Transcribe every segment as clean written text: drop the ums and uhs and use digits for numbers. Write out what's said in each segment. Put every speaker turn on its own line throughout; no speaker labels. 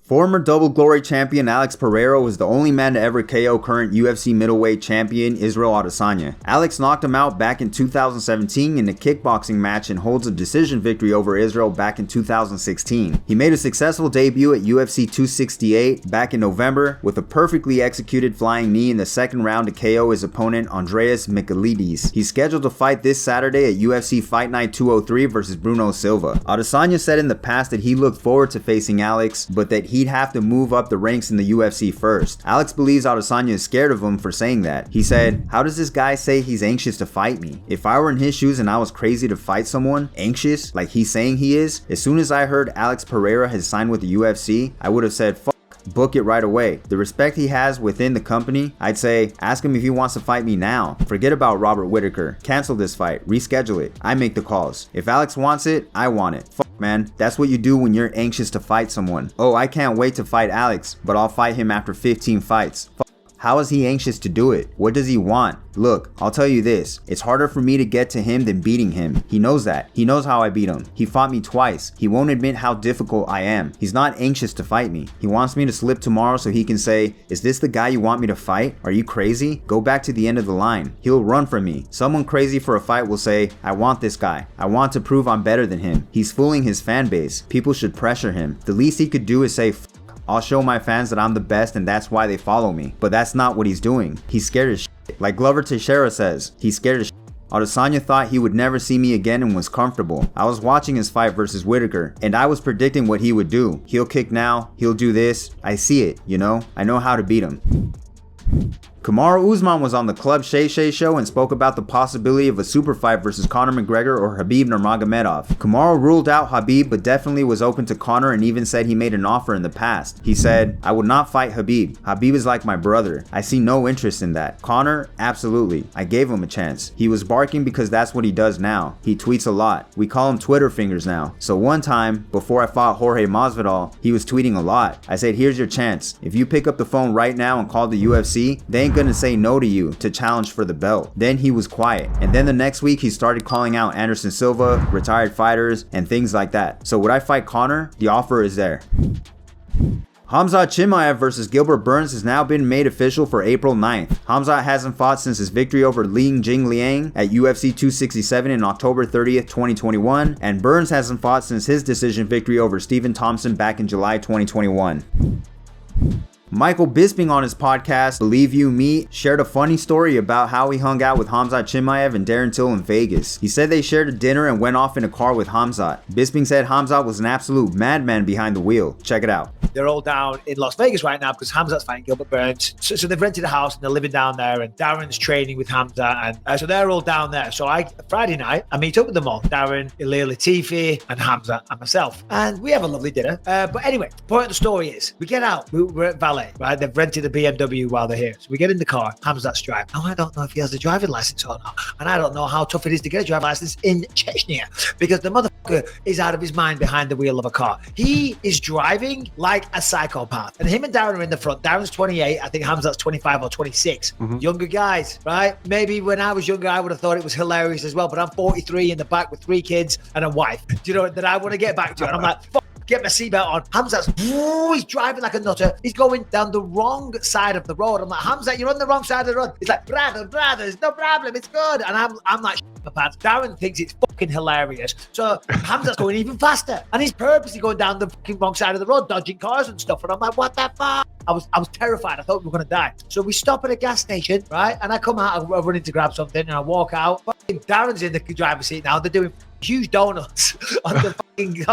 Former double glory champion Alex Pereira was the only man to ever KO current UFC middleweight champion Israel Adesanya. Alex knocked him out back in 2017 in a kickboxing match and holds a decision victory over Israel back in 2016. He made a successful debut at UFC 268 back in November with a perfectly executed flying knee in the second round to KO his opponent Andreas Michailidis. He's scheduled to fight this Saturday at UFC Fight Night 203 versus Bruno Silva. Adesanya said in the past that he looked forward to facing Alex, but that he'd have to move up the ranks in the UFC first. Alex believes Adesanya is scared of him for saying that. He said, "How does this guy say he's anxious to fight me? If I were in his shoes and I was crazy to fight someone, anxious, like he's saying he is, as soon as I heard Alex Pereira has signed with the UFC, I would have said, fuck, book it right away. The respect he has within the company, I'd say, ask him if he wants to fight me now. Forget about Robert Whittaker. Cancel this fight. Reschedule it. I make the calls. If Alex wants it, I want it. Fuck, man. That's what you do when you're anxious to fight someone. Oh, I can't wait to fight Alex, but I'll fight him after 15 fights. Fuck. How is he anxious to do it? What does he want? Look, I'll tell you this. It's harder for me to get to him than beating him. He knows that. He knows how I beat him. He fought me twice. He won't admit how difficult I am. He's not anxious to fight me. He wants me to slip tomorrow so he can say, is this the guy you want me to fight? Are you crazy? Go back to the end of the line. He'll run from me. Someone crazy for a fight will say, I want this guy. I want to prove I'm better than him. He's fooling his fan base. People should pressure him. The least he could do is say, I'll show my fans that I'm the best and that's why they follow me. But that's not what he's doing. He's scared as shit. Like Glover Teixeira says, he's scared as shit. Adesanya thought he would never see me again and was comfortable. I was watching his fight versus Whittaker, and I was predicting what he would do. He'll kick now, he'll do this. I see it, you know? I know how to beat him. Kamaru Usman was on the Club Shay Shay show and spoke about the possibility of a super fight versus Conor McGregor or Khabib Nurmagomedov. Kamaru ruled out Khabib but definitely was open to Conor and even said he made an offer in the past. He said, I would not fight Khabib. Khabib is like my brother. I see no interest in that. Conor, absolutely. I gave him a chance. He was barking because that's what he does now. He tweets a lot. We call him Twitter fingers now. So one time, before I fought Jorge Masvidal, he was tweeting a lot. I said, here's your chance. If you pick up the phone right now and call the UFC, they ain't gonna say no to you to challenge for the belt. Then he was quiet. And then the next week he started calling out Anderson Silva, retired fighters, and things like that. So would I fight Conor? The offer is there. Khamzat Chimaev versus Gilbert Burns has now been made official for April 9th. Khamzat hasn't fought since his victory over Ling Jing Liang at UFC 267 in October 30th, 2021, and Burns hasn't fought since his decision victory over Stephen Thompson back in July 2021. Michael Bisping on his podcast, Believe You Me, shared a funny story about how he hung out with Khamzat Chimaev and Darren Till in Vegas. He said they shared a dinner and went off in a car with Khamzat. Bisping said Khamzat was an absolute madman behind the wheel. Check it out.
They're all down in Las Vegas right now because Khamzat's fighting Gilbert Burns. So they've rented a house and they're living down there, and Darren's training with Khamzat, and so they're all down there. So Friday night, I meet up with them all. Darren, Ilir Latifi, and Khamzat, and myself. And we have a lovely dinner. But anyway, point of the story is, we get out, we're at Valet, right? They've rented a BMW while they're here. So we get in the car, Khamzat's driving. Oh, I don't know if he has a driving license or not. And I don't know how tough it is to get a driving license in Chechnya, because the motherfucker is out of his mind behind the wheel of a car. He is driving like a psychopath. And him and Darren are in the front. Darren's 28. I think Khamzat's 25 or 26. Younger guys, right? Maybe when I was younger, I would have thought it was hilarious as well. But I'm 43 in the back with 3 kids and a wife. Do you know that I want to get back to? And I'm like, fuck. Get my seatbelt on. Khamzat's, he's driving like a nutter. He's going down the wrong side of the road. I'm like, Khamzat, you're on the wrong side of the road. He's like, brother, it's no problem. It's good. And I'm like, my pants. Darren thinks it's fucking hilarious. So Khamzat's going even faster. And he's purposely going down the fucking wrong side of the road, dodging cars and stuff. And I'm like, what the fuck? I was terrified. I thought we were going to die. So we stop at a gas station, right? And I come out, I run in to grab something, and I walk out. Fucking Darren's in the driver's seat now. They're doing huge donuts on the fucking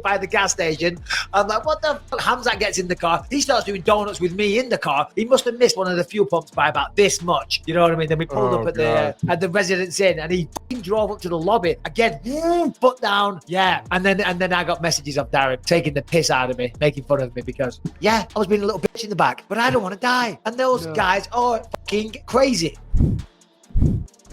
by the gas station. I'm like, what the fuck? Khamzat gets in the car. He starts doing donuts with me in the car. He must have missed one of the fuel pumps by about this much. You know what I mean? Then we pulled up at the Residence Inn, and he fucking drove up to the lobby again, foot down. Yeah. And then I got messages of Darren taking the piss out of me, making fun of me because, yeah, I was being a little bitch in the back, but I don't want to die. And those guys are fucking crazy.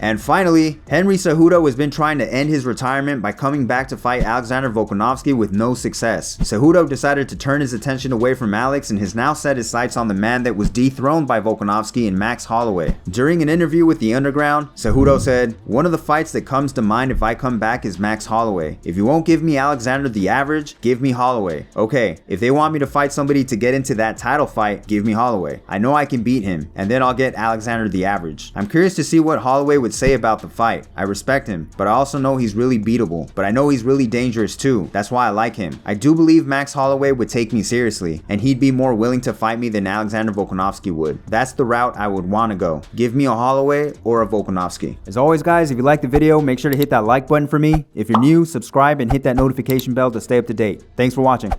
And finally, Henry Cejudo has been trying to end his retirement by coming back to fight Alexander Volkanovski with no success. Cejudo decided to turn his attention away from Alex and has now set his sights on the man that was dethroned by Volkanovski in Max Holloway. During an interview with The Underground, Cejudo said, "One of the fights that comes to mind if I come back is Max Holloway. If you won't give me Alexander the Average, give me Holloway. Okay, if they want me to fight somebody to get into that title fight, give me Holloway. I know I can beat him, and then I'll get Alexander the Average." I'm curious to see what Holloway would say about the fight. I respect him, but I also know he's really beatable. But I know he's really dangerous too. That's why I like him. I do believe Max Holloway would take me seriously, and he'd be more willing to fight me than Alexander Volkanovski would. That's the route I would want to go. Give me a Holloway or a Volkanovski. As always, guys, if you liked the video, make sure to hit that like button for me. If you're new, subscribe and hit that notification bell to stay up to date. Thanks for watching.